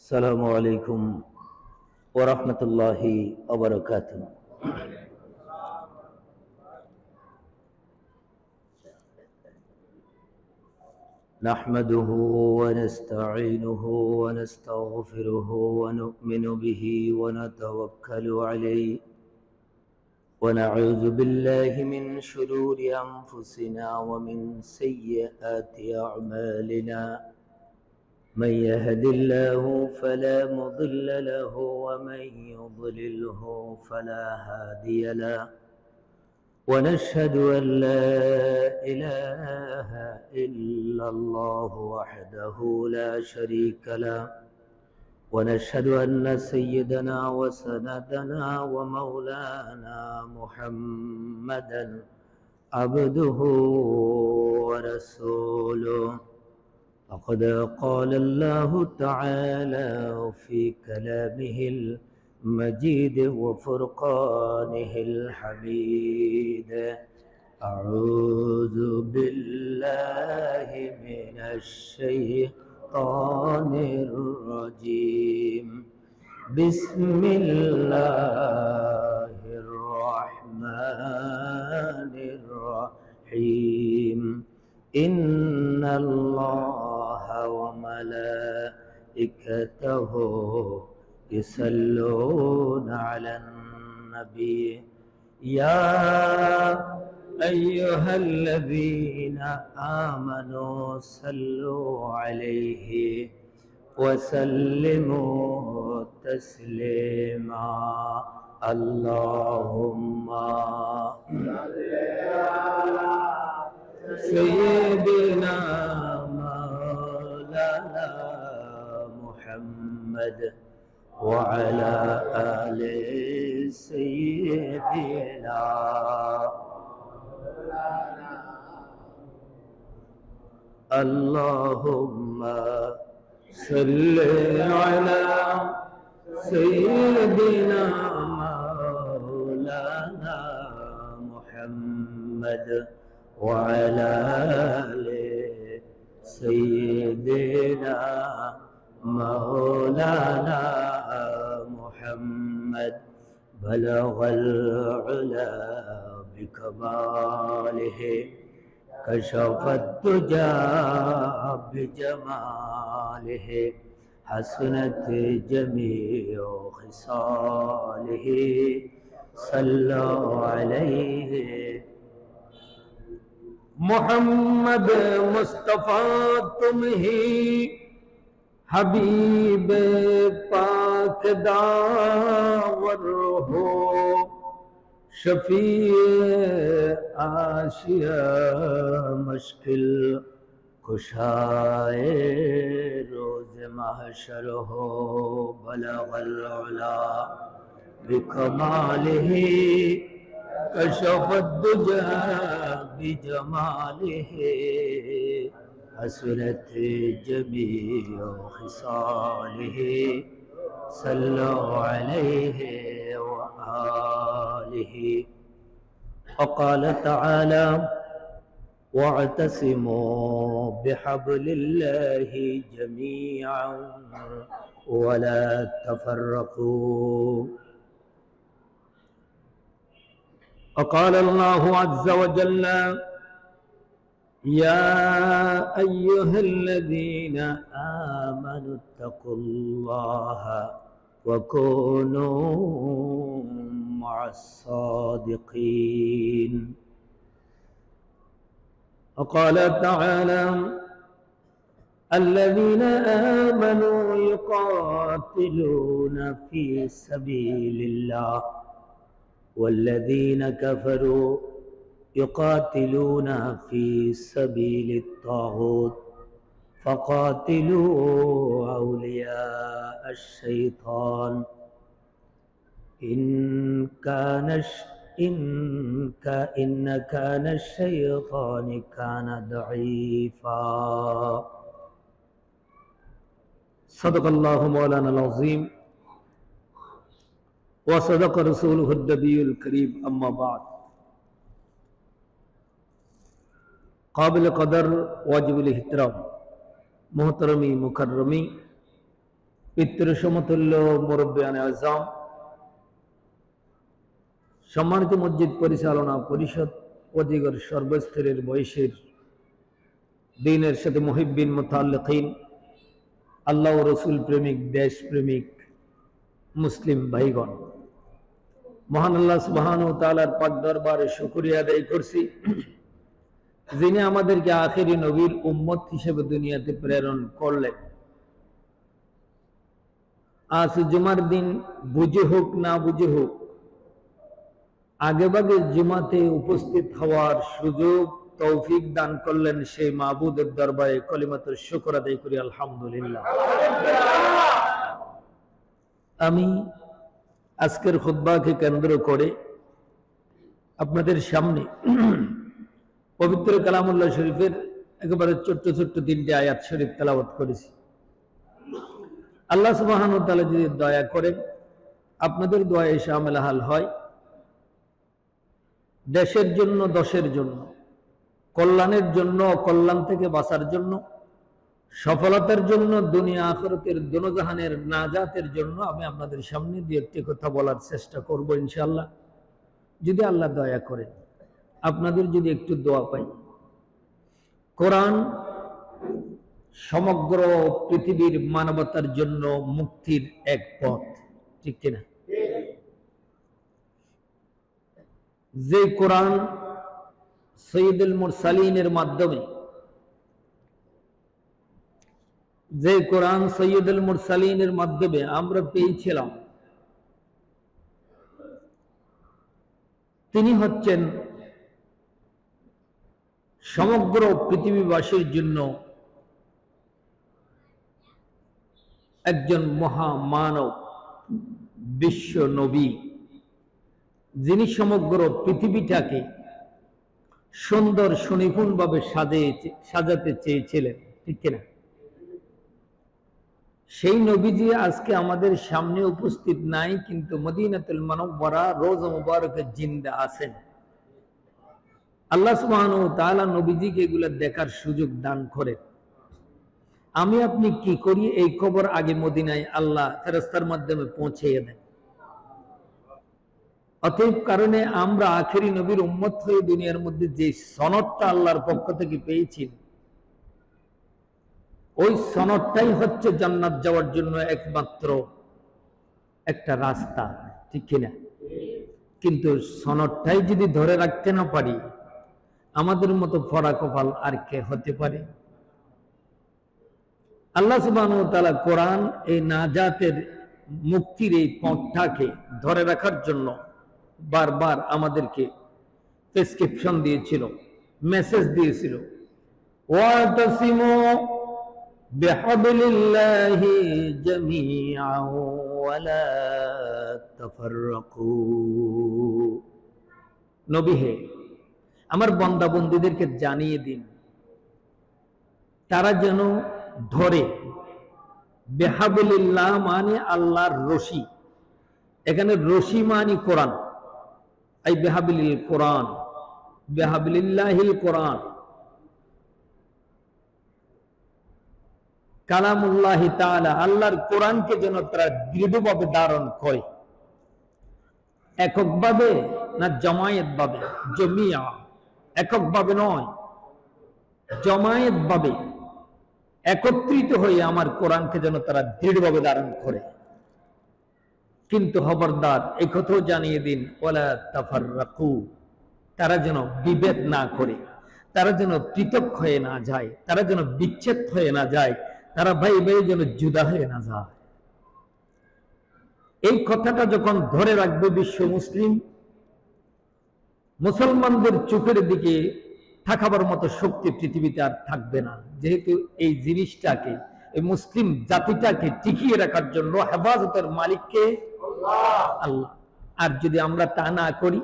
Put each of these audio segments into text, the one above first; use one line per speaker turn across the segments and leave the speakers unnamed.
السلام عليكم ورحمة الله وبركاته. نحمده ونستعينه ونستغفره ونؤمن به ونتوكل عليه ونعوذ بالله من شرور أنفسنا ومن سيئات أعمالنا. من يهد الله فلا مضل له ومن يضلله فلا هادي له، ونشهد أن لا إله إلا الله وحده لا شريك له، ونشهد أن سيدنا وسندنا ومولانا محمدا عبده ورسوله. فقد قال الله تعالى في كلامه المجيد وفرقانه الحميد: أعوذ بالله من الشيطان الرجيم. بسم الله الرحمن الرحيم. إن الله وملائكته يصلون على النبي يا أيها الذين آمنوا صلوا عليه وسلموا تسليما. اللهم سيدنا مولانا محمد وعلى آل سيدنا. اللهم صل على سيدنا مولانا محمد وعلى آل سيدنا مولانا محمد. بلغ العلا بكماله، كشف الدجى بجماله، حسنت جميع خصاله. صلوا عليه محمد मुस्तफ़ा तुम ही हबीब पाक दावर हो, शफी आशिया मुश्किल कुशाए रोज महशर हो। बलगल उला बिकमालिही, कशफ दुजा बिजमालिह, हसनत जमीअ खिसालिह। सल्लु अलैहि व आलिहि। वक़ाल तआला वअतसिमू बिहब्लिल्लाहि जमीअन वला तफर्रक़ू। वक़ाल अल्लाहु अज़्ज़ व जल्ल या अय्युहल्लज़ीना आमनु तक़ुल्लाह व कूनू मअस्सादिक़ीन। वक़ाल तआला अल्लज़ीना आमनु युक़ातिलूना फ़ी सबीलिल्लाह वल्लज़ीना कफ़रू युक़ातिलूना फ़ी सबीलित ताग़ूत फ़क़ातिलू औलिया अश-शैतान इन्न कान अश-शैतान कान दईफ़ा। सदक़ल्लाहु मौलाना अज़ीम व सदक़ रसूलुहुन नबियुल करीम। अम्मा बाद। काबिल कदर वाजिबुल एहतराम मोहतरमी मुकर्रमी পিতৃ সমতুল্য মুরব্বিয়ানে আজম, সম্মানিত মসজিদ পরিচালনা পরিষদ, অধিগর সর্বস্তরের বয়সের দ্বীনের সাথে মুহিব্বিন মুতাআল্লিকিন, আল্লাহ ও রসুল প্রেমিক, দেশ প্রেমিক মুসলিম ভাইগণ, মহান আল্লাহ সুবহানাহু ওয়া তাআলার পাক দরবারে শুকরিয়া আদায় করছি, যিনি আমাদেরকে আখেরি নবীর উম্মত হিসেবে দুনিয়াতে প্রেরণ করলেন। আজ জুমার দিন, বুঝে হোক না বুঝে হোক, আগেভাগে জুমাতে উপস্থিত হওয়ার সুযোগ তৌফিক দান করলেন সেই মাবুদের দরবারে কলিমাতুর শুকর আদায় করি আলহামদুলিল্লাহ। আমি আজকের খুতবাকে কেন্দ্র করে আপনাদের সামনে পবিত্র কালামুল্লাহ শরীফের একেবারে ছোট্ট ছোট্ট 3টে আয়াত শরীফ তেলাওয়াত করেছি। আল্লাহ সুবহানাহু ওয়া তাআলা যদি দয়া করেন, আপনাদের দোয়ায় শামিল হাল হয়, দেশের জন্য, দশের জন্য, কল্যাণের জন্য, অকল্যাণ থেকে বাঁচার জন্য, সফলতার জন্য, দুনিয়া আখিরাতের দোনো জাহানের নাজাতের জন্য আমি আপনাদের সামনে দিয়ে একটি কথা বলার চেষ্টা করব ইনশাআল্লাহ, যদি আল্লাহ দয়া করেন। আপনাদের যদি একটু দোয়া পাই। কোরআন সমগ্র পৃথিবীর মানবতার জন্য মুক্তির এক পথ, ঠিক কিনা? যে কোরআন সৈয়দুল মুরসালিনের মাধ্যমে, যে কোরআন সৈয়দুল মুরসালিনের মাধ্যমে আমরা পেয়েছিলাম, তিনি হচ্ছেন সমগ্র পৃথিবীবাসীর জন্য একজন মহামানব, বিশ্ব নবী, যিনি সমগ্র পৃথিবীটাকে সুন্দর সুনিপুণভাবে সাজাতে চেয়েছিলেন, ঠিক কিনা? সেই নবীজি আজকে আমাদের সামনে উপস্থিত নাই, কিন্তু মদিনাতুল মুনাওয়ারা রওজা মুবারকে জিন্দা আছেন। আল্লাহ সুবহানাহু ওয়া তাআলা নবীজিকে এগুলো দেখার সুযোগ দান করেন। আমি আপনি কি করি, এই খবর আগে মদিনায় আল্লাহ ফেরেশতার মাধ্যমে পৌঁছিয়ে দেন। অতএব কারণে আমরা আখেরি নবীর উম্মত হয়ে দুনিয়ার মধ্যে যে সনদটা আল্লাহর পক্ষ থেকে পেয়েছি, ওই সনদটাই হচ্ছে জান্নাত যাওয়ার জন্য একমাত্র একটা রাস্তা, ঠিক কিনা? কিন্তু সনদটাই যদি ধরে রাখতে না পারি, আমাদের মতো পড়া কপাল আর কে হতে পারে? আল্লাহ সুবহানাহু ওয়া তাআলা কোরআন এই নাজাতের, মুক্তির এই পথটাকে ধরে রাখার জন্য বারবার আমাদেরকে প্রেসক্রিপশন দিয়েছিল, মেসেজ দিয়েছিল, ওয়াতাসিমু বিহাবলিল্লাহি জামিআন ওয়ালা তাফাররাকু। নবী হে, আমার বান্দা বন্দীদেরকে জানিয়ে দিন, তারা যেন ধরে, বিহাবলিল্লাহ মানে আল্লাহর রশি, এখানে রশি মানে কোরআন, এই বিহাবলিল কোরআন, বিহাবলিল্লাহিল কোরআন, কালামুল্লাহি তাআলা, আল্লাহর কোরআনকে যেন তারা দৃঢ়ভাবে ধারণ করে, এককভাবে না জমায়েত ভাবে, জমিয়া, এককভাবে নয়, জমায়েত ভাবে একত্রিত হয়ে আমার কোরআনকে যেন তারা দৃঢ়ভাবে ধারণ করে। কিন্তু খবরদার, এই কথাও জানিয়ে দিন, ওয়ালা তাফাররাকু, তারা যেন বিভেদ না করে, তারা যেন পৃথক হয়ে না যায়, তারা যেন বিচ্ছেদ হয়ে না যায়, তারা ভাই ভাই যেন জুদা হয়ে না যায়। এই কথাটা যখন ধরে রাখবে বিশ্ব মুসলিম, মুসলমানদের চোখের দিকে থাকাবার মতো শক্তি পৃথিবীতে আর থাকবে না, যেহেতু এই জিনিসটাকে, এই মুসলিম জাতিটাকে টিকিয়ে রাখার জন্য হেফাজতের মালিককে আল্লাহ। আর যদি আমরা তা না করি,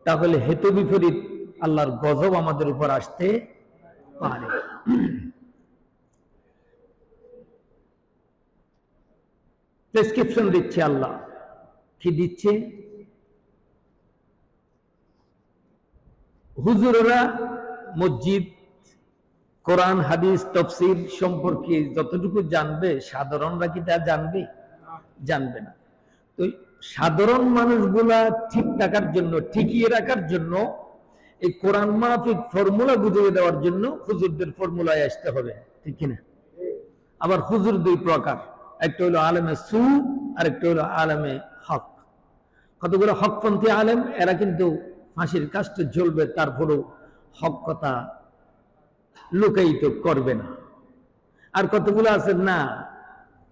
তাহলে হেতু বিপরীত আল্লাহর গজব আমাদের উপর আসতে পারে। প্রেসক্রিপশন দিচ্ছে আল্লাহ, কি দিচ্ছে? হুজুররা মসজিদ কোরআন হাদিস তফসির সম্পর্কে যতটুকু জানবে সাধারণরা কি তা জানবে? জানবে না। তো সাধারণ মানুষগুলা ঠিক রাখার জন্য, টিকিয়ে রাখার জন্য এই কোরআন মাফিক ফর্মুলা বুঝিয়ে দেওয়ার জন্য হুজুরদের ফর্মুলায় আসতে হবে, ঠিক কিনা? আবার হুজুর দুই প্রকার, একটা হলো আলেমে সু আর একটা হলো আলেমে হক। কতগুলো হকপন্থী আলেম, এরা কিন্তু ফাঁসির কাস্টে ঝুলবে, তারপরেও হক কথা লুকায়িত করবে না। আর কতগুলো আছে না,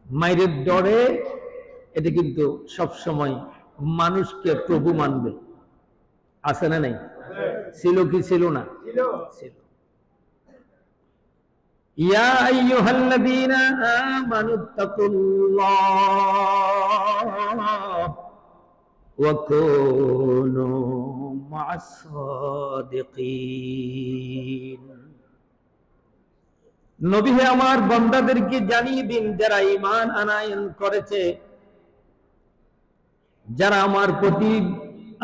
মাইরের ডরে এটা কিন্তু সব সময় মানুষকে প্রভু মানবে। আছে না নাই? ছিল কি ছিল না? ছিল। ইয়া আইয়ুহাল্লাযীনা আমানুত্তাকুল্লাহ ওয়া কুনু মা'আস সাদিকিন। নবী হে, আমার বান্দাদেরকে জানিয়ে দিন যারা ঈমান আনয়ন করেছে, যারা আমার প্রতি,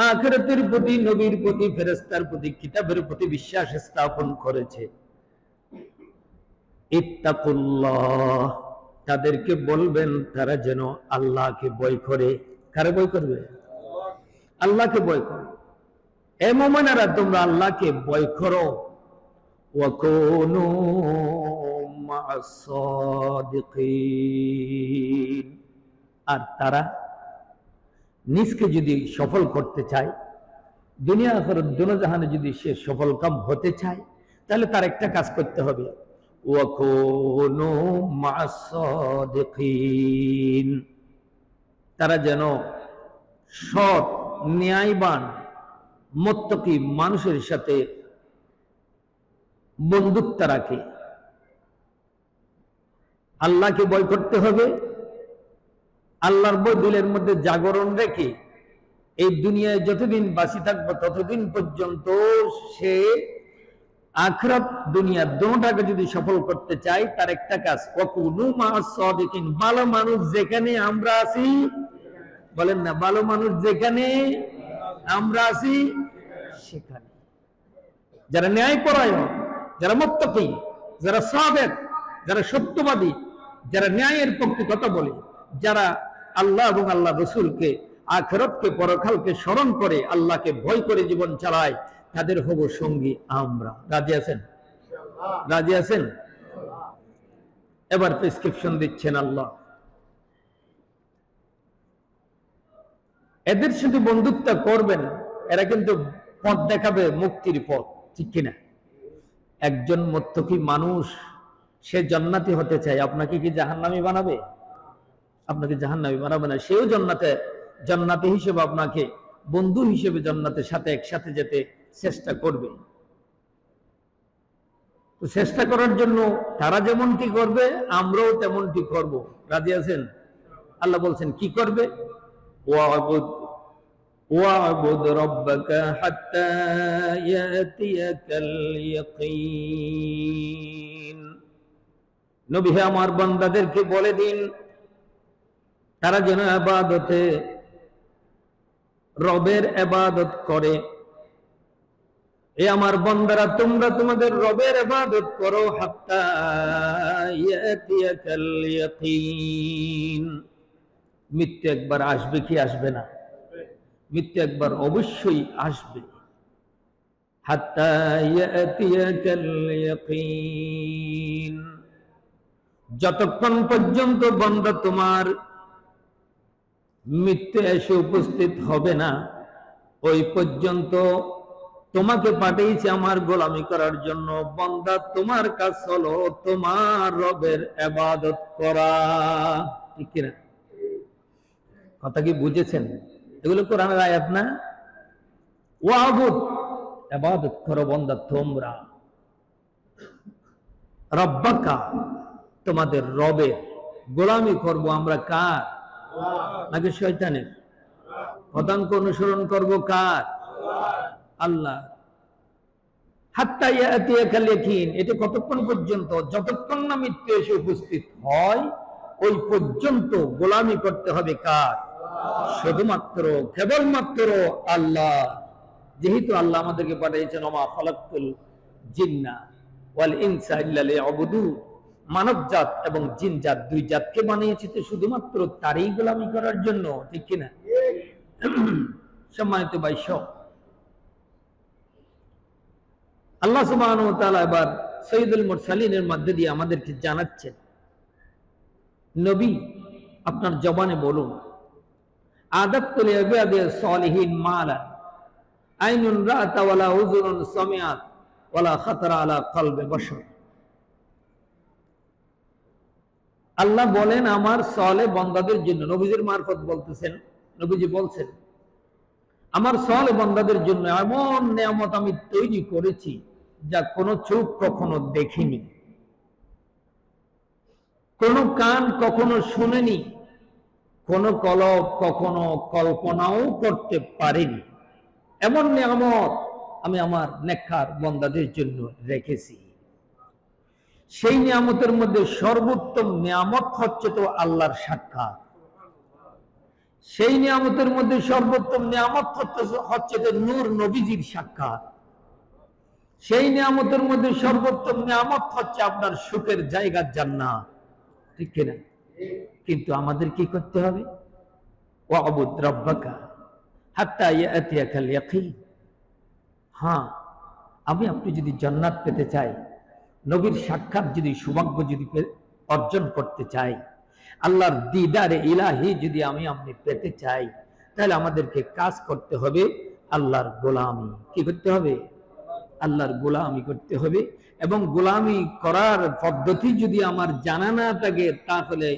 আখিরাতের প্রতি, নবীর প্রতি, ফেরেশতার প্রতি, কিতাবের প্রতি বিশ্বাস স্থাপন করেছে, ইত্তাকুল্লাহ, তাদেরকে বলবেন তারা যেন আল্লাহকে ভয় করে। কারে ভয় করবে? আল্লাহকে ভয় করো। এ মুমিনেরা, তোমরা আল্লাহকে ভয় করো। ওয়া কুনু মা'আস সাদিকিন। আর তারা নিজকে যদি সফল করতে চায়, দুনিয়া আখিরাত দুনো জাহানে যদি সে সফল কাম হতে চায়, তাহলে তার একটা কাজ করতে হবে, ওয়া কুনু মা'আস সাদিকিন। তারা যেন সৎ, ন্যায়বান, মুত্তাকি মানুষের সাথে বন্ধুত্ব রাখে। আল্লাহকে ভয় করতে হবে, আল্লাহর ভয় দিলের মধ্যে জাগরণ রেখে এই দুনিয়ায় যতদিন বাঁচি থাকবো ততদিন পর্যন্ত সে আখিরাত দুনিয়া দুটোটাকে যদি সফল করতে চায়, তার একটা কাজ, ওয়াকুনু মা'আস সাদিকিন। ভালো মানুষ যেখানে আমরা আছি, বলেন না, ভালো মানুষ যেখানে আমরা আছি সেখানে যারা ন্যায়পরায়ণ, যারা মুত্তাকি, যারা সাদিক, যারা সত্যবাদী, যারা ন্যায়ের পক্ষে কথা বলে, যারা আল্লাহ এবং আল্লাহ রসুলকে, আখিরাতকে, পরকালকে স্মরণ করে, আল্লাহকে ভয় করে জীবন চালায়, তাদের হব সঙ্গী আমরা। রাজি আছেন? রাজি আছেন? এবার প্রেসক্রিপশন দিচ্ছেন আল্লাহ। এদের সাথে বন্ধুত্ব করবেন, এরা কিন্তু পথ দেখাবে, মুক্তির পথ, ঠিক কিনা? একজন মুত্তাকি মানুষ, সে জান্নাতি হতে চায়, আপনাকে কি জাহান্নামী বানাবে? আপনাকে জাহান্নামী বানাবে না। সেও জান্নাতি হিসেবে আপনাকে বন্ধু হিসেবে জান্নাতের সাথে একসাথে যেতে চেষ্টা করবে। তো চেষ্টা করার জন্য তারা যেমনটি করবে, আমরাও তেমনটি করব। রাজি আছেন? আল্লাহ বলছেন কি করবে? ওয়া'বুদ রাব্বাকা হাত্তা ইয়াতিয়াকাল ইয়াকিন। নবী হে, আমার বান্দাদেরকে বলে দিন তারা যেন ইবাদতে রবের ইবাদত করে। এ আমার বান্দারা, তোমরা তোমাদের রবের ইবাদত করো, হাত্তা ইয়াতিয়াকাল ইয়াকিন। মৃত্যু একবার আসবে কি আসবে না? মৃত্যু একবার অবশ্যই আসবে। হাত্তা ইয়াতিয়াকাল ইয়াকিন। যতক্ষণ পর্যন্ত বান্দা তোমার মৃত্যু এসে উপস্থিত হবে না, ওই পর্যন্ত তোমাকে পাঠিয়েছি আমার গোলামি করার জন্য। বান্দা, তোমার কাজ হলো তোমার রবের ইবাদত করা, ঠিক কিনা? কথা কি বুঝেছেন? এগুলো কোরআনের আয়াত না? ওয়া'বুদ, ইবাদত করো বান্দা তোমরা, রব্বাকা, তোমাদের রবের। গোলামি করব আমরা কার? নাকি শয়তানের? পদাঙ্ক অনুসরণ করব কার? আল্লাহ। হাত্তা ইয়াতিয়াকাল ইয়াকিন, এটা কতক্ষণ পর্যন্ত? যতক্ষণ না মৃত্যু এসে উপস্থিত হয়, ওই পর্যন্ত গোলামি করতে হবে কার? শুধুমাত্র, কেবলমাত্র আল্লাহ। যেহেতু আল্লাহ আমাদেরকে পাঠিয়েছেন, ওমা খালাকতুল জিন্না ওয়াল ইনসা ইল্লা লিয়াবুদুন, মানব জাত এবং জিন জাত দুই জাতকে বানিয়েছি তো শুধুমাত্র তারই গোলামি করার জন্য, ঠিক কিনা? সম্মানিত ভাইস, আল্লাহ সুবহানাহু ওয়া তাআলা এবার সাইয়্যিদুল মুরসালিনের মধ্যে দিয়ে আমাদেরকে জানাচ্ছেন, নবী আপনার জবানে বলুন, আদাতু লিইবাদিস সালিহিন মালান আইনুন রাআত ওয়ালা উযুনুন সামিআত ওয়ালা খাতারা আলা কলবে বশর। আল্লাহ বলেন আমার সালেহ বান্দাদের জন্য, নবীজির মারফত বলতেছেন, নবীজি বলছেন আমার সালেহ বান্দাদের জন্য এমন নিয়ামত আমি তৈরি করেছি যা কোনো চোখ কখনো দেখেনি, কোনো কান কখনো শুনেনি, কোনো কলব কখনো কল্পনাও করতে পারেনি। এমন নিয়ামত আমি আমার নেককার বান্দাদের জন্য রেখেছি। সেই নিয়ামতের মধ্যে সর্বোত্তম নিয়ামত হচ্ছে তো আল্লাহর সাক্ষাৎ। সেই নিয়ামতের মধ্যে সর্বোত্তম নিয়ামত হচ্ছে তো নূর নবীজির সাক্ষাৎ। সেই নিয়ামতের মধ্যে সর্বোত্তম নিয়ামত হচ্ছে আপনার সুখের জায়গা জান্নাত, ঠিক কিনা? কিন্তু আমাদের কি করতে হবে? ওয়াবুদ রাব্বাকা হাত্তা ইয়াতিয়াকাল ইয়াকিন। হ্যাঁ, আমি আপনি যদি জান্নাত পেতে চাই, নবীর সাক্ষাৎ যদি সৌভাগ্য যদি অর্জন করতে চাই, আল্লাহর দিদারে ইলাহি যদি আমি আপনি পেতে চাই, তাহলে আমাদেরকে কাজ করতে হবে আল্লাহর গোলামি। কি করতে হবে? আল্লাহর গোলামি করতে হবে। এবং গোলামি করার পদ্ধতি যদি আমার জানা না থাকে, তাহলে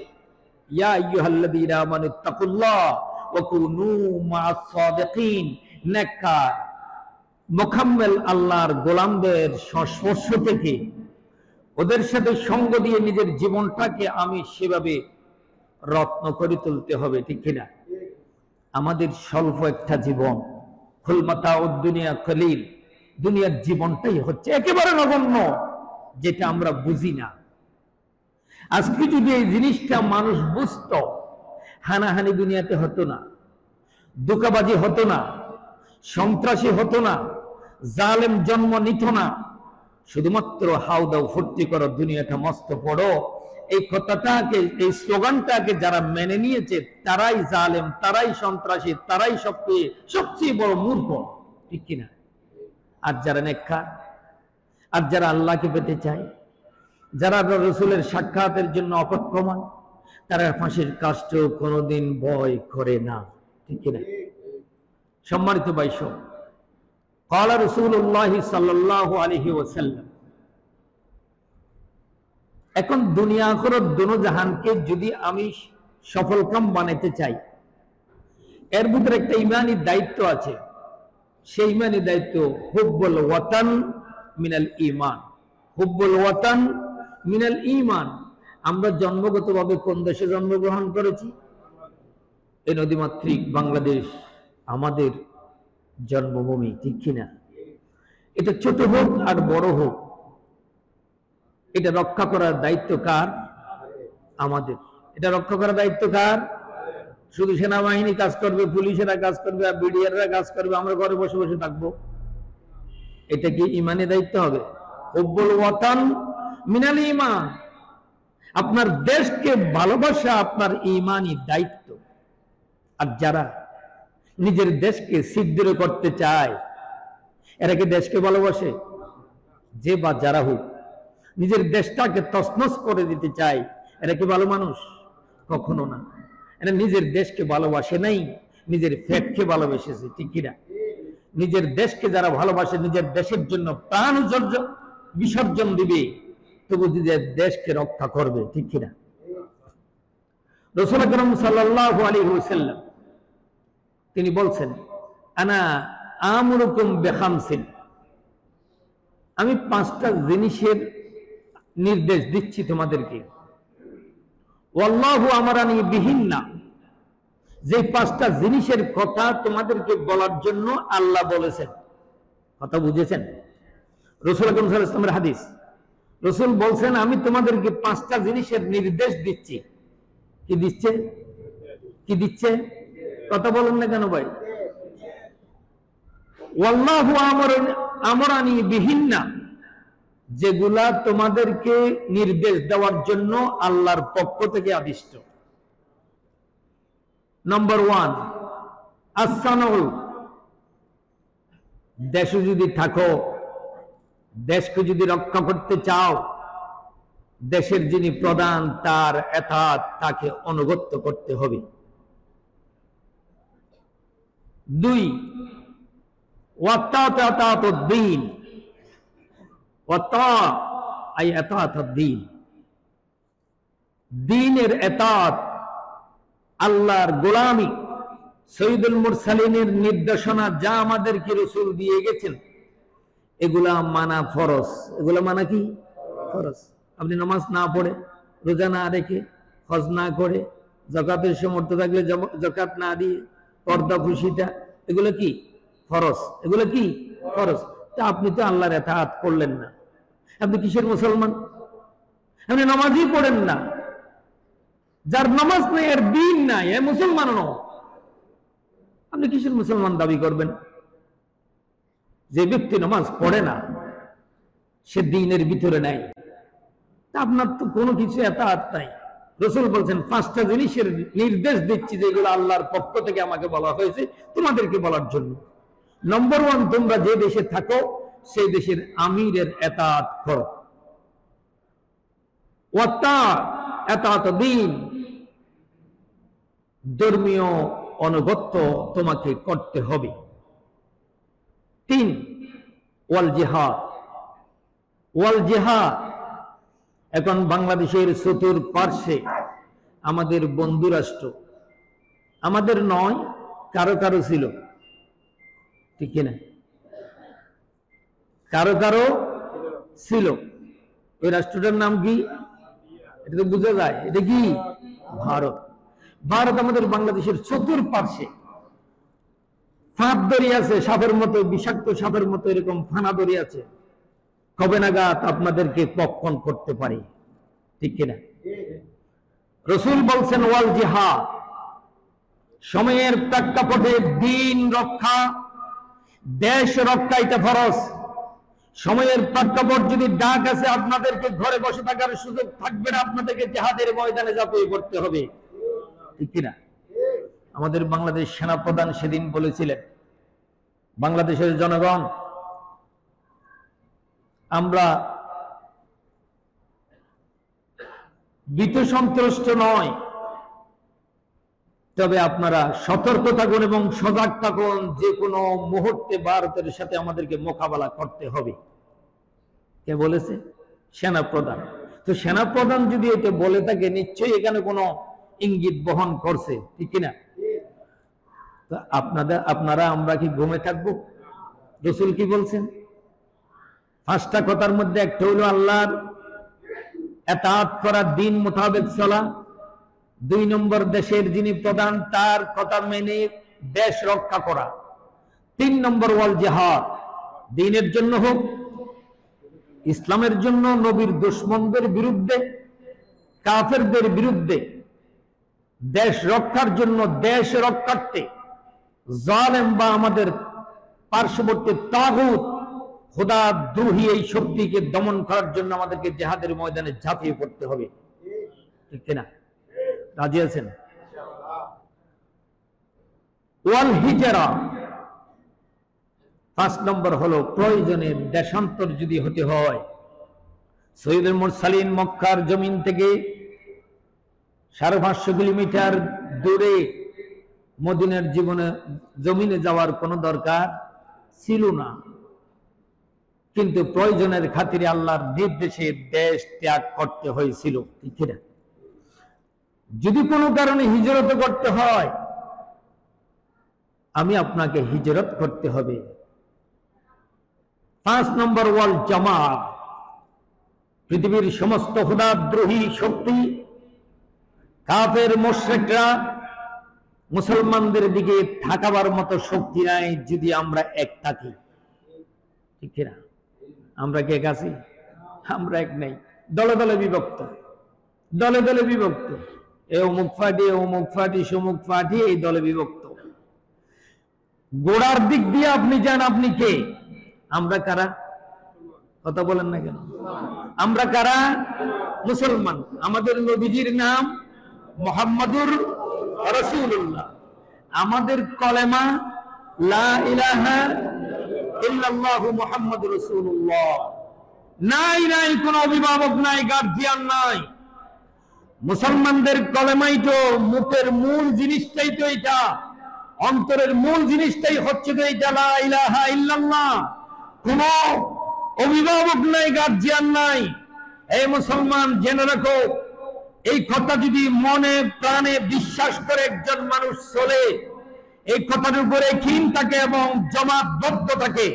ইয়া আইয়ুহাল্লাযীনা আমানুত্তাকুল্লাহ ওয়া কুনু মা'আস সাদিকিন, নেককার মুকাম্মেল আল্লাহর গোলামদের সংস্পর্শ থেকে ওদের সাথে সঙ্গ দিয়ে নিজের জীবনটাকে আমি সেভাবে রত্ন করে তুলতে হবে, ঠিক কিনা? আমাদের স্বল্প একটা জীবন, কুল মাতাউদ দুনিয়া কলিল, দুনিয়ার জীবনটাই হচ্ছে একেবারে নগণ্য, যেটা আমরা বুঝি না। আজকে যদি এই জিনিসটা মানুষ বুঝতো, হানাহানি দুনিয়াতে হতো না, ধোঁকাবাজি হতো না, সন্ত্রাসী হতো না, জালেম জন্ম নিত না। শুধুমাত্র হাউদাউ ফুর্তি করো, দুনিয়াটা মস্ত বড়, এই কথাটাকে, এই স্লোগানটাকে যারা মেনে নিয়েছে তারাই জালেম, তারাই সন্ত্রাসী, তারাই সবচেয়ে বড় মূর্খ, ঠিক কিনা? আর যারা নেককার, আর যারা আল্লাহকে পেতে চায়, যারা রাসূলের সাক্ষাতের জন্য অপেক্ষমান, তারা ফাঁসির কাষ্ট কোনোদিন ভয় করে না, ঠিক কিনা? সম্মানিত ভাইস, ক্বালা রাসূলুল্লাহ সাল্লাল্লাহু আলাইহি ওয়াসাল্লাম, এখন দুনিয়া আখিরাত দুনো জাহানকে যদি আমি সফলকাম বানাইতে চাই, এর ভিতরে একটা ইমানি দায়িত্ব আছে। সেই ইমানি দায়িত্ব হুব্বুল ওয়াতান মিনাল ঈমান। হুব্বুল ওয়াতান মিনাল ঈমান। আমরা জন্মগতভাবে কোন দেশে জন্মগ্রহণ করেছি? এই নদীমাতৃক বাংলাদেশ আমাদের জন্মভূমি, ঠিক কিনা? এটা ছোট হোক আর বড় হোক, এটা রক্ষা করার দায়িত্ব কার? আমাদের। এটা রক্ষা করার দায়িত্ব কার? শুধু সেনাবাহিনী কাজ করবে, পুলিশেরা কাজ করবে, আর বিডিআররা কাজ করবে, আমরা ঘরে বসে বসে থাকবো? এটা কি ইমানি দায়িত্ব হবে? হুব্বুল ওয়াতান মিনাল ঈমান। আপনার দেশকে ভালোবাসা আপনার ইমানি দায়িত্ব। আর যারা নিজের দেশকে ছিদ্র করতে চায়, এরা কি দেশকে ভালোবাসে? যে বা যারা হোক নিজের দেশটাকে তছনছ করে দিতে চায়, এরা কি ভালো মানুষ? কখনো না। এরা নিজের দেশকে ভালোবাসে নাই, নিজের পেটকে ভালোবেসেছে, ঠিক কিনা? নিজের দেশকে যারা ভালোবাসে, নিজের দেশের জন্য প্রাণ বিসর্জন দিবে, তবু নিজের দেশকে রক্ষা করবে, ঠিক কিনা? রাসূল আকরাম সাল্লাল্লাহু আলাইহি ওয়াসাল্লাম তিনি বলছেন, আনা আমুরুকুম বিখামসিন, আমি পাঁচটা জিনিসের নির্দেশ দিচ্ছি তোমাদেরকে। ওয়াল্লাহু আমারানি বিহিন্না, যে পাঁচটা জিনিসের কথা তোমাদেরকে বলার জন্য আল্লাহ বলেছেন। কথা বুঝেছেন? রাসূল আকরাম সাল্লাল্লাহু আলাইহি ওয়াসাল্লামের হাদিস। রাসূল বলছেন, আমি তোমাদেরকে পাঁচটা জিনিসের নির্দেশ দিচ্ছি। কি দিচ্ছে? কি দিচ্ছে? কথা বলেন না কেন ভাই? ওয়াল্লাহু আমারানি বিহিন্না, যেগুলা তোমাদেরকে নির্দেশ দেওয়ার জন্য আল্লাহর পক্ষ থেকে আদিষ্ট। নম্বর 1, আসানুল। দেশে যদি থাকো, দেশকে যদি রক্ষা করতে চাও, দেশের যিনি প্রধান তার এতাত, তাকে অনুগত্য করতে হবে। 2, ওয়াতাতাতাতুদ্দিন। ওয়াতা আই আতাতাদ্দিন, দ্বীনের এতাত, আল্লাহর গোলামি। সৈয়দুল মুরসালিনের নির্দেশনা যা আমাদেরকে রাসূল দিয়ে গেছেন, এগুলা মানা ফরজ। এগুলা মানা কি? ফরজ। আপনি নামাজ না পড়ে, রোজা না রেখে, হজ না করে, যাকাতের সমর্থ থাকলে যাকাত না দিয়ে, পর্দা খুশিটা, এগুলো কি? ফরজ। এগুলো কি? ফরজ। তা আপনি তো আল্লাহর ইতাআত করলেন না, আপনি কিসের মুসলমান? আপনি নামাজই পড়েন না। যার নামাজ নেই, এর দ্বীন নাই, এ মুসলমান নয়। আপনি কিসের মুসলমান দাবি করবেন? যে ব্যক্তি নামাজ পড়ে না, সে দ্বীনের ভিতরে নাই, তা আপনার তো কোনো কিছু ইতাআত নাই। রাসূল বলছেন 5টা জিনিসের নির্দেশ দিচ্ছি, যেগুলো আল্লাহর পক্ষ থেকে আমাকে বলা হয়েছে তোমাদেরকে বলার জন্য। নম্বর 1, তোমরা যে দেশে থাকো সেই দেশের আমিরের ইতাআত করো। ওয়াতা ইতাআতুদ্দিন, ধর্মীয় অনুগত্য তোমাকে করতে হবে। 3, ওয়াল জিহাদ। ওয়াল জিহাদ, এখন বাংলাদেশের চতুর্পার্শ্বে আমাদের বন্ধু রাষ্ট্র, আমাদের নয়, কারো কারো ছিল, ঠিক কিনা? কারো কারো ছিল। ওই রাষ্ট্রটার নাম কি? এটা তো বোঝা যায়, এটা কি? ভারত। ভারত আমাদের বাংলাদেশের চতুর্পার্শ্বে ফাঁদ দড়ি আছে, সাপের মতো, বিষাক্ত সাপের মতো এরকম ফানা দড়ি আছে। কবে নাগাদ আপনাদেরকে পক্ষণ করতে পারে, ঠিক কিনা? রাসূল বলছেন ওয়াল জিহাদ, সময়ের প্রেক্ষাপটে দ্বীন রক্ষা, দেশ রক্ষা, এটা ফরজ। সময়ের প্রেক্ষাপট যদি ডাক আছে, আপনাদেরকে ঘরে বসে থাকার সুযোগ থাকবে না, আপনাদেরকে জিহাদের ময়দানে ঝাঁপিয়ে পড়তে হবে, ঠিক কিনা? আমাদের বাংলাদেশ সেনাপ্রধান সেদিন বলেছিলেন, বাংলাদেশের জনগণ, আমরা ভীত সন্ত্রস্ত নয়, তবে আপনারা সতর্ক থাকুন এবং সজাগ থাকুন, যে কোনো মুহূর্তে ভারতের সাথে আমাদেরকে মোকাবেলা করতে হবে। কে বলেছে? সেনাপ্রধান। তো সেনাপ্রধান যদি এটা বলে থাকে, নিশ্চয়ই এখানে কোনো ইঙ্গিত বহন করছে, ঠিক কিনা? তো আপনারা আমরা কি ঘুমে থাকবো? রাসূল কি বলছেন? 5টা কথার মধ্যে একটা হলো আল্লাহর ইতাআত করা, দ্বীন মোতাবেক চলা। 2 নম্বর, দেশের যিনি প্রধান তার কথা মেনে দেশ রক্ষা করা। 3 নম্বর, ওয়াল জিহাদ, দ্বীনের জন্য হোক, ইসলামের জন্য, নবীর দুশমনদের বিরুদ্ধে, কাফেরদের বিরুদ্ধে, দেশ রক্ষার জন্য, দেশ রক্ষার্থে, জালেম বা আমাদের পার্শ্ববর্তী তাগুত, খোদাদ্রোহী এই শক্তিকে দমন করার জন্য আমাদেরকে জিহাদের ময়দানে ঝাঁপিয়ে পড়তে হবে, ঠিক কিনা? রাজি আছেন? ওয়াল হিজরা, 5 নম্বর হলো প্রয়োজনে দেশান্তর যদি হতে হয়। সৈয়দুল মুরসালিন মক্কার জমিন থেকে 550 কিলোমিটার দূরে মদিনার জমিনে যাওয়ার কোনো দরকার ছিল না, কিন্তু প্রয়োজনের খাতিরে আল্লাহর নির্দেশে দেশ ত্যাগ করতে হয়েছিল, ঠিক না? যদি কোনো কারণে হিজরত করতে হয়, আমি আপনাকে হিজরত করতে হবে। 5 নম্বর, ওয়াল জামাত, পৃথিবীর সমস্ত খোদাদ্রোহী শক্তি, কাফের মুশরিকরা মুসলমানদের দিকে থাকাবার মতো শক্তি নাই যদি আমরা এক থাকি, ঠিক না? আমরা কি এক আছি? আমরা এক নাই, দলে দলে বিভক্ত, দলে দলে বিভক্ত। এ অমুক পার্টি, অমুক পার্টি, সমুক পার্টি, এই দলে বিভক্ত। গোড়ার দিক দিয়ে আপনি যান, আপনি কে? আমরা কারা? কথা বলেন না কেন? আমরা কারা? মুসলমান। আমাদের নবীজির নাম মুহাম্মাদুর রাসূলুল্লাহ। আমাদের কলেমা লা ইলাহা ইল্লাল্লাহু মুহাম্মাদুর রাসূলুল্লাহ। নাই কোন অভিভাবক নাই, গার্জিয়ান নাই। মুসলমানদের কলেমাই তো মুখের মূল জিনিসটাই তো এটা, অন্তরের মূল জিনিসটাই হচ্ছে তো এটা, লা ইলাহা ইল্লাল্লাহ। কোন অভিভাবক নাই, গার্জিয়ান নাই। এই মুসলমান জেনে রাখো, এই কথা যদি মনে প্রাণে বিশ্বাস করে একজন মানুষ চলে, এই কথার উপরে ক্ষীণ থাকে এবং জমাটবদ্ধ থাকে,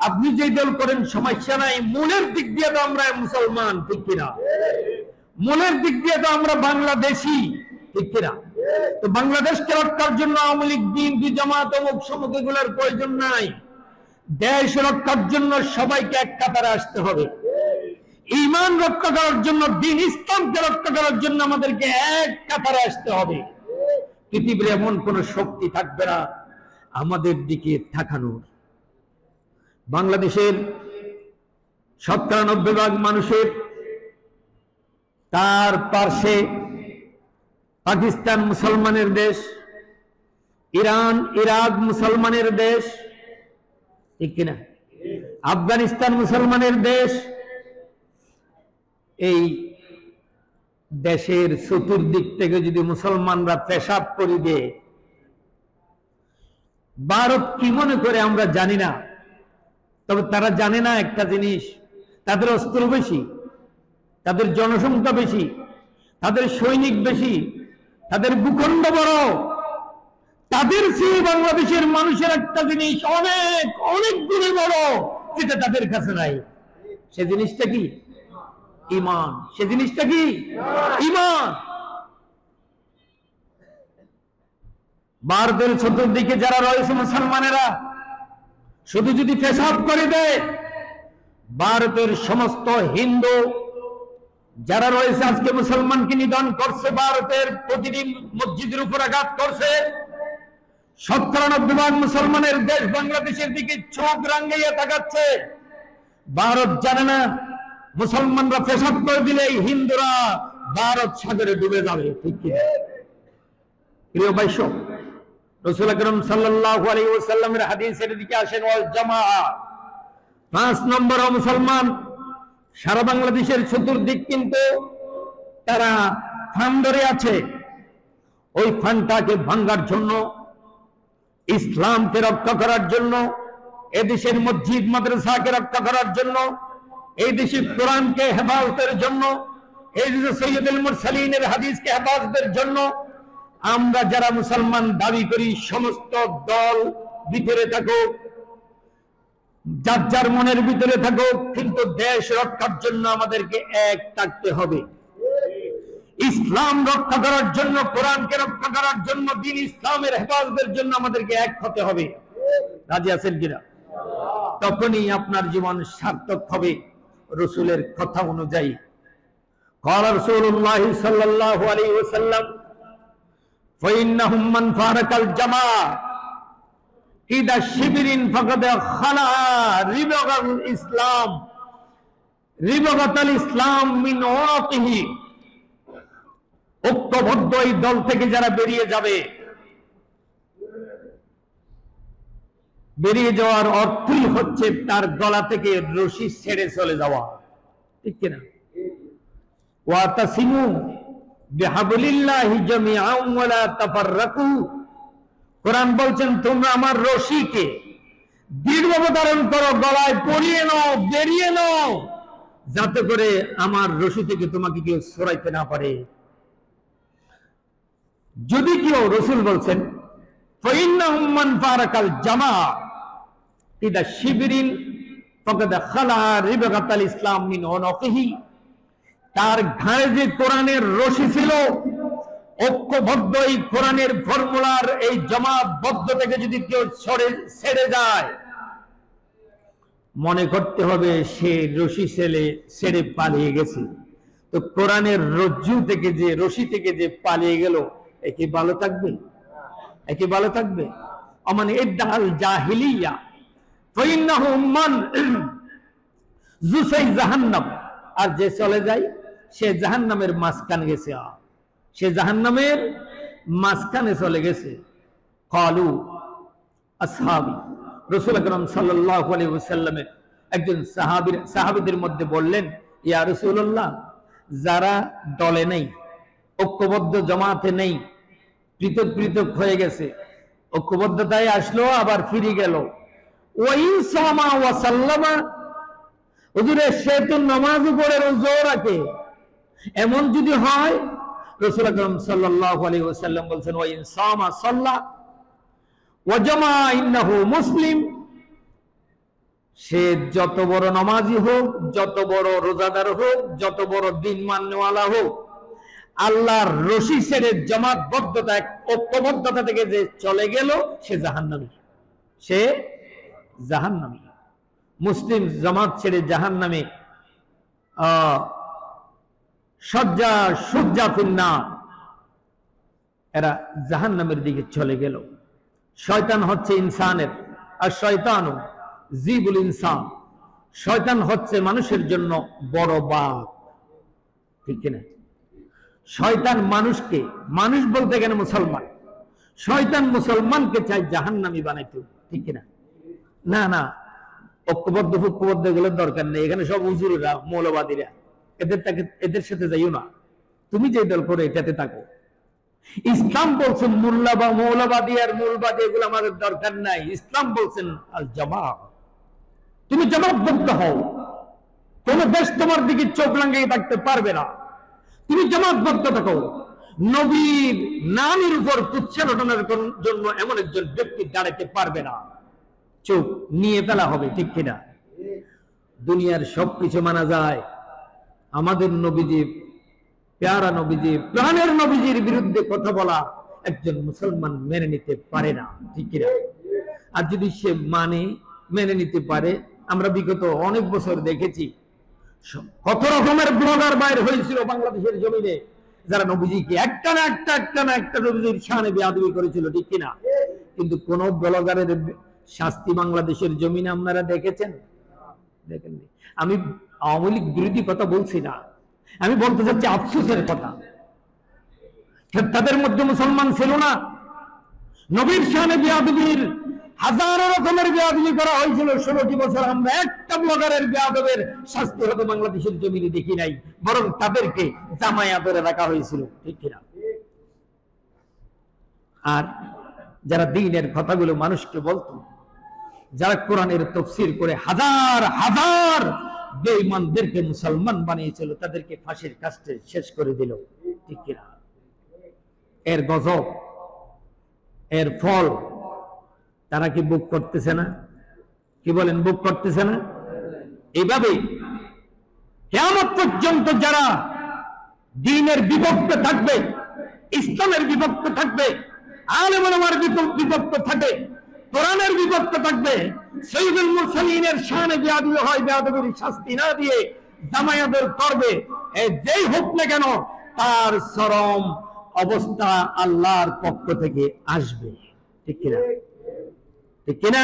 আপনি যে দল করেন সমস্যা নাই। মূলের দিক দিয়ে তো আমরা মুসলমান, ঠিক কিনা? মূলের দিক দিয়ে তো আমরা বাংলাদেশি, ঠিক কিনা? তো বাংলাদেশকে রক্ষার জন্য আওয়ামী লীগ, বিএনপি, জামাত, অমুক সমুক এগুলোর প্রয়োজন নাই। দেশ রক্ষার জন্য সবাইকে এক কাতারে আসতে হবে। ঈমান রক্ষা করার জন্য, দ্বীন ইসলামকে রক্ষা করার জন্য আমাদেরকে এক কাতারে আসতে হবে। পৃথিবীর এমন কোন শক্তি থাকবে না আমাদের দিকে তাকানোর। বাংলাদেশের ৯৭% মানুষের, তার পার্শ্বে পাকিস্তান মুসলমানের দেশ, ইরান, ইরাক মুসলমানের দেশ, ঠিক কিনা? আফগানিস্তান মুসলমানের দেশ। এই দেশের চতুর্দিক থেকে যদি মুসলমানরা পেশাব করে দেয়, ভারত কি মনে করে আমরা জানি না, তবে তারা জানে না একটা জিনিস, তাদের অস্ত্র বেশি, তাদের জনসংখ্যা বেশি, তাদের সৈনিক বেশি, তাদের ভূখণ্ড বড়। তাদের চেয়ে বাংলাদেশের মানুষের একটা জিনিস অনেক অনেক গুণে বড়, যেটা তাদের কাছে নাই। সে জিনিসটা কি? ঈমান। সে জিনিসটা কি? ঈমান। ভারতের চতুর্দিকে যারা রয়েছে মুসলমানেরা, শুধু যদি পেশাব করে দেয়, ভারতের সমস্ত হিন্দু যারা রয়েছে আজকে মুসলমানকে নিধন করছে, ভারতের প্রতিটি মসজিদের উপর আঘাত করছে। ৯৭% মুসলমানের দেশ বাংলাদেশের দিকে চোখ রাঙ্গাইয়া তাকাচ্ছে। ভারত জানে না মুসলমানরা পেশাব করে দিলে হিন্দুরা ভারত সাগরে ডুবে যাবে, ঠিক কি? প্রিয় ভাই, রাসূল আকরাম সাল্লাল্লাহু আলাইহি ওয়াসাল্লামের হাদিসের দিকে আসেন। ওয়াল জামাআ, ৫ নম্বর মুসলমান। সারা বাংলাদেশের চতুর্দিক কিন্তু তারা ফান ধরে আছে। ওই ফানটাকে ভাঙার জন্য, ইসলামকে রক্ষা করার জন্য, এদেশের মসজিদ মাদ্রাসাকে রক্ষা করার জন্য, এই দেশের কোরআনকে হেফাজতের জন্য, এই দেশে সৈয়দুল মুরসালিনের হাদিসকে হেফাজতের জন্য আমরা যারা মুসলমান দাবি করি, সমস্ত দল ভিতরে থাকুক, যার যার মনের ভিতরে থাকুক, কিন্তু দেশ রক্ষার জন্য আমাদেরকে এক থাকতে হবে। ইসলাম রক্ষা করার জন্য, কোরআনকে রক্ষা করার জন্য, দ্বীন ইসলামের হেফাজতের জন্য আমাদেরকে এক হতে হবে। রাজি আছেন কিনা? তখনই আপনার জীবন সার্থক হবে রাসূলের কথা অনুযায়ী। قال رسول الله صلى الله عليه وسلم فإنهم من فارق الجماعة إذا شبر فقد خلع ربغة الإسلام ربغة الإسلام من عنقه। ঐক্যবদ্ধ এই দল থেকে যারা বেরিয়ে যাবে, বেরিয়ে যাওয়ার অর্থই হচ্ছে তার গলা থেকে রশি ছেড়ে চলে যাওয়া, ঠিক কিনা? ওয়াতাসিমু বিহাবলিল্লাহি জামিআন ওয়া লা তাফাররাকু। কোরআন বলছেন তোমরা আমার রশিকে দৃঢ়ভাবে ধারণ করো, গলায় পরিয়ে নাও, বেরিয়ে নাও, যাতে করে আমার রশি থেকে তোমাকে কেউ সরাইতে না পারে। যদি কেউ, রাসূল বলছেন ফাইন্নাহুম মান ফারাকাল জামাআ ইদা শিবরিন ফাকাদ খালা রিবাগাতাল ইসলাম মিন উনকিহি। তার ঘাড়ে যে কোরআনের রশি ছিল, ঐক্যবদ্ধ এই কোরআনের ফর্মুলার এই জমাবদ্ধ থেকে যদি কেউ ছেড়ে যায়, মনে করতে হবে সে রশি ছেড়ে পালিয়ে গেছে। তো কোরআনের রজ্জু থেকে যে, রশি থেকে যে পালিয়ে গেল, একে ভালো থাকবে? একে ভালো থাকবে? আমান ইদ্দাল জাহিলিয়া ফাইন্নাহু মান জুসাই জাহান্নাম আর যে চলে যায় সে জাহান্নামের মাঝখানে গেছে, সে জাহান্নামের মাঝখানে চলে গেছে। কালু আসহাবি, রাসূল আকরাম সাল্লাল্লাহু আলাইহি ওয়াসাল্লামের একজন সাহাবীদের মধ্যে বললেন, ইয়া রাসূলুল্লাহ, যারা দলে নেই, ঐক্যবদ্ধ জামাতে নেই, পৃথক পৃথক হয়ে গেছে, ঐক্যবদ্ধতায় আসলো আবার ফিরে গেল, ওয়াইন সামা ওয়া সাল্লামা, হুজুরে সে তো নামাজ পড়ে রোজা রাখে, এমন যদি হয়, রাসূল আকরাম সাল্লাল্লাহু আলাইহি ওয়াসাল্লাম বলেন, ওয়াইন সামা সাল্লা ওয়া জামা ইন্নাহু মুসলিম, সে যত বড় নামাজি হোক, যত বড় রোজাদার হোক, যত বড় দিন মাননেওয়ালা হোক, আল্লাহর রশি ছেড়ে জামাতবদ্ধতা, ঐক্যবদ্ধতা থেকে যে চলে গেল, সে জাহান্নামী, সে জাহান্নামী। মুসলিম জামাত ছেড়ে জাহান্নামে সজ্জা সুজ্জা ফিন্নার, এরা জাহান্নামের দিকে চলে গেল। শয়তান হচ্ছে ইনসানের, আর শয়তানও জিবুল ইনসান, শয়তান হচ্ছে মানুষের জন্য বড় বাপ, ঠিক কিনা? শয়তান মানুষকে, মানুষ বলতে গেলে মুসলমান, শয়তান মুসলমানকে চাই জাহান্নামী বানাইতে, ঠিক কিনা? না না, ঐক্যবদ্ধ ফুক্যবদ্ধ এগুলোর দরকার নেই, এখানে সব হুজুররা মৌলবাদীরা, এদের সাথে যাইও না, তুমি যে দল করে এটাতে থাকো। ইসলাম বলছেন মোল্লা বা মৌলবাদী আর মূলবাদী এগুলো আমাদের দরকার নাই। ইসলাম বলছেন আল জামাত, তুমি জামাতবদ্ধ হও, কোন দেশ তোমার দিকে চোখ রাঙিয়ে থাকতে পারবে না, তুমি জামাতবদ্ধ থাকো। নবীর নামের উপর তুচ্ছাটনের জন্য এমন একজন ব্যক্তি দাঁড়াতে পারবে না, চোখ নিয়ে ফেলা হবে, ঠিক কিনা? দুনিয়ার সবকিছু মানা যায়, আমাদের নবীজি, প্যারা নবীজি, প্রাণের নবীজির বিরুদ্ধে কথা বলা একজন মুসলমান মেনে নিতে পারে না, ঠিক কিনা? আর যদি সে মেনে নিতে পারে, আমরা বিগত অনেক বছর দেখেছি কত রকমের ব্লগার বাইর হয়েছিল বাংলাদেশের জমিনে, যারা নবীজিকে একটা না একটা নবীজির শানে বেয়াদবি করেছিল, ঠিক কিনা? কিন্তু কোন ব্লগারের শাস্তি বাংলাদেশের জমিনে আপনারা দেখেছেন? দেখেননি। আমি আওয়ামী লীগ বিরোধী কথা বলছি না, আমি বলতে চাচ্ছি আফসোসের কথা। তাদের মধ্যে মুসলমান ছিল না, নবীর শানে বেয়াদবির হাজারো রকমের বেয়াদবি করা হয়েছিল 16টি বছর, আমরা একটা ব্লগারের বেয়াদবের শাস্তি হতে বাংলাদেশের জমিনে দেখি নাই, বরং তাদেরকে জামায়া ধরে রাখা হয়েছিল, ঠিক কিনা? আর যারা দ্বীনের কথাগুলো মানুষকে বলতো, যারা কোরআনের তাফসীর করে হাজার হাজার বেঈমানদেরকে মুসলমান বানিয়েছিল, তাদেরকে ফাঁসির কাস্টে শেষ করে দিল, ঠিক কিনা? এর গজব, এর ফল তারা কি বুক করতেছে না? কি বলেন, বুক করতেছে না? এইভাবে কিয়ামত পর্যন্ত যারা দ্বীনের বিপক্ষে থাকবে, ইসলামের বিপক্ষে থাকবে, আলেম ওলামার বিপক্ষে থাকবে, কোরআনের বিপক্ষে থাকবে, সাইয়্যিদুল মুরসালিনের শানে বেয়াদবি হয়, বেয়াদবির শাস্তি না দিয়ে জামায়াতের করবে, যেই হোক না কেন, তার চরম অবস্থা আল্লাহর পক্ষ থেকে আসবে, ঠিক কিনা? ঠিক কিনা?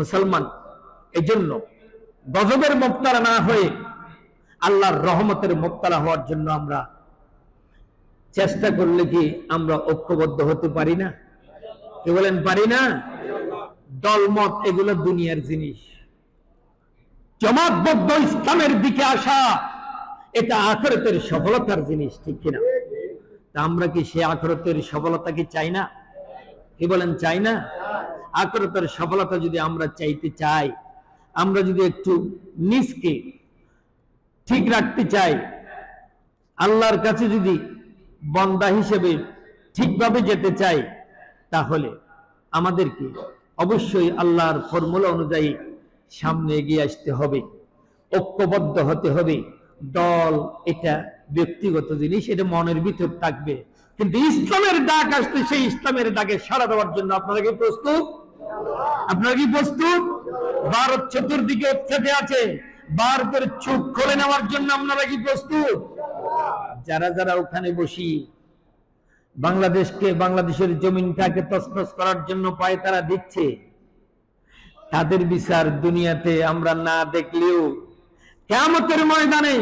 মুসলমান এই জন্য গজবের মুবতালা না হয়ে আল্লাহর রহমতের মুবতালা হওয়ার জন্য আমরা চেষ্টা করলে কি আমরা ঐক্যবদ্ধ হতে পারি না? কি বলেন, পারি না? দলমত এগুলো দুনিয়ার জিনিস, জামাতবদ্ধ ইসলামের দিকে আসা এটা আখিরাতের সফলতার জিনিস, ঠিক কিনা? তা আমরা কি সে আখিরাতের সফলতা কি চাই না? কি বলেন, চাই না? আখিরাতের সফলতা যদি আমরা চাইতে চাই, আমরা যদি একটু নিজকে ঠিক রাখতে চাই, আল্লাহর কাছে যদি বান্দা হিসেবে ঠিকভাবে যেতে চাই, তাহলে আমাদেরকে অবশ্যই আল্লাহর ফর্মুলা অনুযায়ী সামনে এগিয়ে আসতে হবে, ঐক্যবদ্ধ হতে হবে। দল এটা ব্যক্তিগত জিনিস, এটা মনের ভিতর থাকবে, কিন্তু ইসলামের ডাক আসলে সেই ইসলামের ডাকে সাড়া দেওয়ার জন্য আপনারা কি প্রস্তুত? আপনারা কি প্রস্তুত? ভারত চতুর্দিকে উৎসাহে আছে, ভারতের চোখ খুলে নেওয়ার জন্য আপনারা কি প্রস্তুত? যারা যারা ওখানে বসি বাংলাদেশকে, বাংলাদেশের জমিনটাকে তছনছ করার জন্য পায় তারা দিচ্ছে, তাদের বিচার দুনিয়াতে আমরা না দেখলেও কিয়ামতের ময়দানে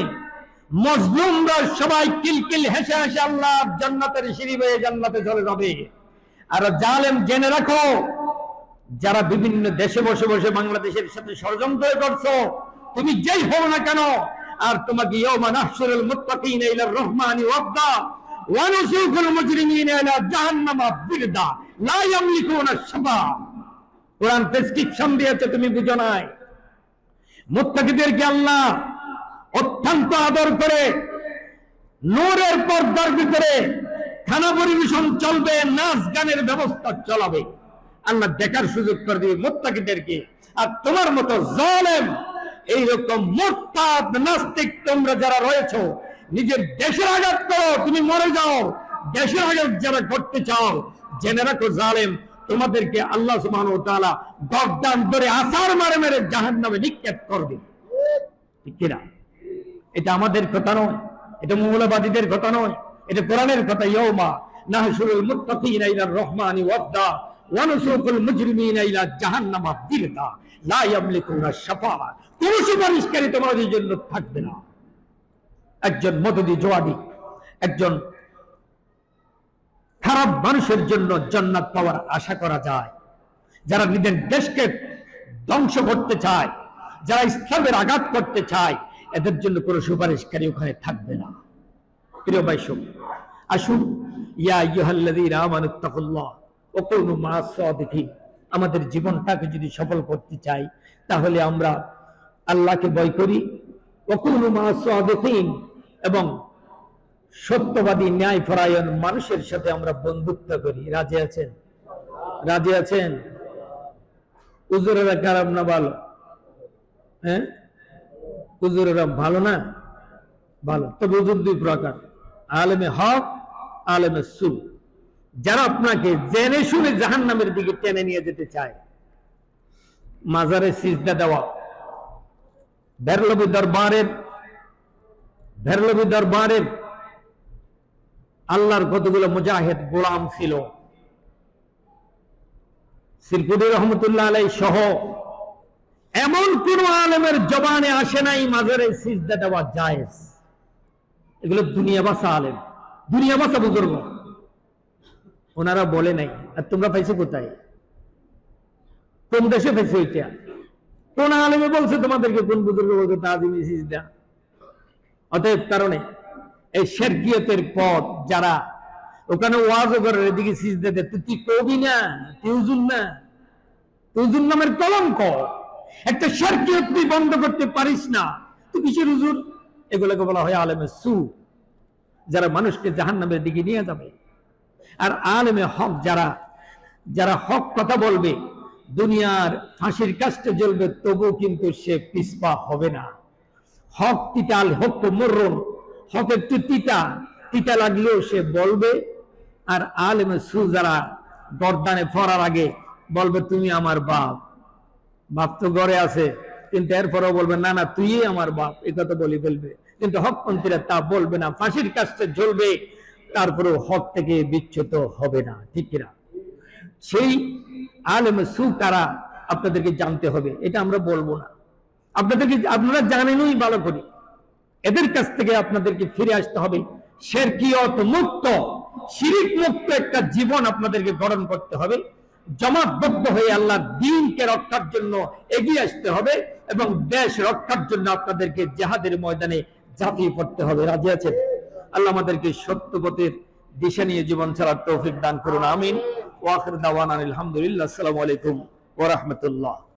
মজলুমরা সবাই কিলকিল হেসে হেসে আল্লাহর জান্নাতের সিঁড়ি বেয়ে জান্নাতে চলে যাবে। আর জালেম, জেনে রাখো, যারা বিভিন্ন দেশে বসে বসে বাংলাদেশের সাথে ষড়যন্ত্র করছো, তুমি যেই হও না কেন, আর তোমাকে ইয়াউমা নাহশুরুল মুত্তাকিনা ইলার রহমানি ওয়াফদা ওয়া নুসুকুল মুজরিমিনা ইলা জাহান্নামা বিরদা লা ইয়ামলিকুনা শাফা। কোরআন প্রেসক্রিপশন দিয়েছে, তুমি বুঝো নাই। মুত্তাকিদেরকে আল্লাহ অত্যন্ত আদর করে নূরের পর্দার ভিতরে খানা পরিবেশন চলবে, নাচ গানের ব্যবস্থা চলাবে, আল্লাহ দেখার সুযোগ করে দিবে মুত্তাকিদেরকে। আর তোমার মতো জালেম, এইরকম মুরতাদ নাস্তিক তোমরা যারা রয়েছো, নিজের দেশের আঘাত করো, তুমি মরে যাও। দেশের আঘাত যারা করতে চাও, জেনে রাখো জালেম, তোমাদেরকে আল্লাহ সুবহানাহু ওয়া তাআলা গর্দান ধরে আছাড় মারে মেরে জাহান্নামে নিক্ষেপ করবে। ঠিক কিনা? এটা আমাদের কথা নয়, এটা মৌলবাদীদের কথা নয়, এটা কোরআনের কথা। ইয়াউমা নাহশুরুল মুত্তাকিনা ইলার রহমানি ওয়াফদা ওয়া নুসুকুল মুজরিমিনা ইলা জাহান্নামা বিরদা লা ইয়ামলিকুনা শাফা। কোন সুপারিশকারী তোমাদের জন্য থাকবে না। একজন মদদি জওয়াদি, একজন খারাপ মানুষের জন্য জান্নাত পাওয়ার আশা করা যায়। যারা নিজের দেশকে ধ্বংস করতে চায়, যারা ইসলামের আঘাত করতে চায়, এদের জন্য কোনো সুপারিশকারী ওখানে থাকবে না। প্রিয় ভাই সব, আসুন, ইয়া আইয়ুহাল্লাযীনা আমানুত্তাকুল্লাহ ওয়া কুনু মা'আস সাদিকিন। আমাদের জীবনটাকে যদি সফল করতে চাই, তাহলে আমরা আল্লাহকে ভয় করি, ওয়া কুনু মা'আস সাদিকিন, এবং সত্যবাদী ন্যায়পরায়ণ মানুষের সাথে আমরা বন্ধুত্ব করি। রাজি আছেন? রাজি আছেন? হুজুরেরা খারাপ না ভালো? হ্যাঁ, হুজুরেরা ভালো না? ভালো। তবে হুজুর দুই প্রকার, আলেমে হক, আলেমে সু। যারা আপনাকে জেনে শুনে জাহান্নামের দিকে টেনে নিয়ে যেতে চায়, মাজারে সিজদা দেওয়া, বেরলভী দরবারের আল্লাহর কতগুলো মুজাহিদ গোলাম ছিল, সিরকুটি রহমতুল্লাহ আলাইহি সহ এমন কোন আলেমের জবানে আসে নাই মাজারে সিজদা দেওয়া জায়েজ। এগুলো দুনিয়া বাসা আলেম, দুনিয়া বাসা বুজুর্গ, ওনারা বলে নাই। আর তোমরা পাইছো কোথায়? কোন দেশে পাইছো এটা? কোন আলেমে বলছে তোমাদেরকে? কোন বুজুর্গ বলছে তাজিমি সিজদা? অতএব কারণে এই শিরকিয়তের পথ যারা ওখানে ওয়াজও করে, এদিকে সিজদা দে, তুই কবি না, তুই হুজুর না, তুই হুজুর নামের কলঙ্ক। একটা শিরকিয়ত তুই বন্ধ করতে পারিস না, তুই কিসের হুজুর? এগুলোকে বলা হয় আলেমে সু, যারা মানুষকে জাহান্নামের দিকে নিয়ে যাবে। আর আলেমে হক যারা হক কথা বলবে, দুনিয়ার ফাঁসির কাস্টে জ্বলবে, তবু কিন্তু সে পিছপা হবে না। হক তিতাল, হক তো মরণ, হক একটু তিতা লাগলেও সে বলবে। আর আলেমে সু যারা গর্দানে পড়ার আগে বলবে, তুমি আমার বাপ। বাপ তো ঘরে আছে, কিন্তু এরপরেও বলবে, না না তুই আমার বাপ, এ কথা বলে ফেলবে। কিন্তু হকপন্থীরা তা বলবে না, ফাঁসির কাস্টে জ্বলবে, তারপরেও হক থেকে বিচ্যুত হবে না। ঠিক কিনা? সেই আলেমে সু কারা আপনাদেরকে জানতে হবে, এটা আমরা বলবো না। আপনারা জানেনই ভালো করে। এদের কাছ থেকে আপনাদেরকে ফিরে আসতে হবে। শিরকিয়ত মুক্ত, শিরিক মুক্ত একটা জীবন আপনাদেরকে গঠন করতে হবে। জমাতবদ্ধ হয়ে আল্লাহর দ্বীনকে রক্ষার জন্য এগিয়ে আসতে হবে, এবং দেশ রক্ষার জন্য আপনাদেরকে জিহাদের ময়দানে ঝাঁপিয়ে পড়তে হবে। রাজি আছেন? আল্লাহ আমাদেরকে সত্য পথের দিশা নিয়ে জীবন চালার তৌফিক দান করুন। আমিন। ওয়া আখির দাওয়ানা আলহামদুলিল্লাহ। আসসালামু আলাইকুম ওয়া রাহমাতুল্লাহ।